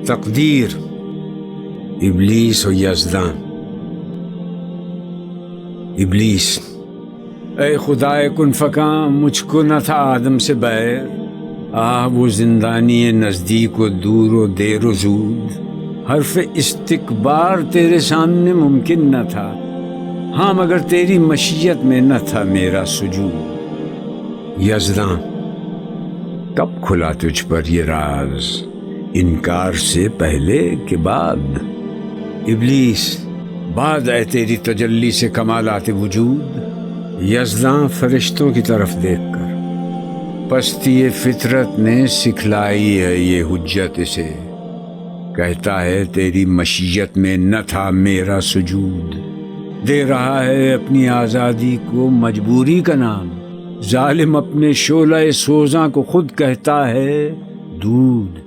تقدیر، ابلیس و یزدان۔ ابلیس: اے خدائے کن فکاں، مجھ کو نہ تھا آدم سے بیر، وہ زندانی نزدیک و دور و دیر و زود، حرف استکبار تیرے سامنے ممکن نہ تھا، ہاں مگر تیری مشیت میں نہ تھا میرا سجود۔ یزدان: کب کھلا تجھ پر یہ راز، انکار سے پہلے کہ بعد؟ ابلیس: بعد اے تیری تجلی سے کمالات وجود۔ یزدان فرشتوں کی طرف دیکھ کر: پستی فطرت نے سکھلائی ہے یہ حجت اسے، کہتا ہے تیری مشیت میں نہ تھا میرا سجود۔ دے رہا ہے اپنی آزادی کو مجبوری کا نام، ظالم اپنے شعلہ سوزاں کو خود کہتا ہے دودھ۔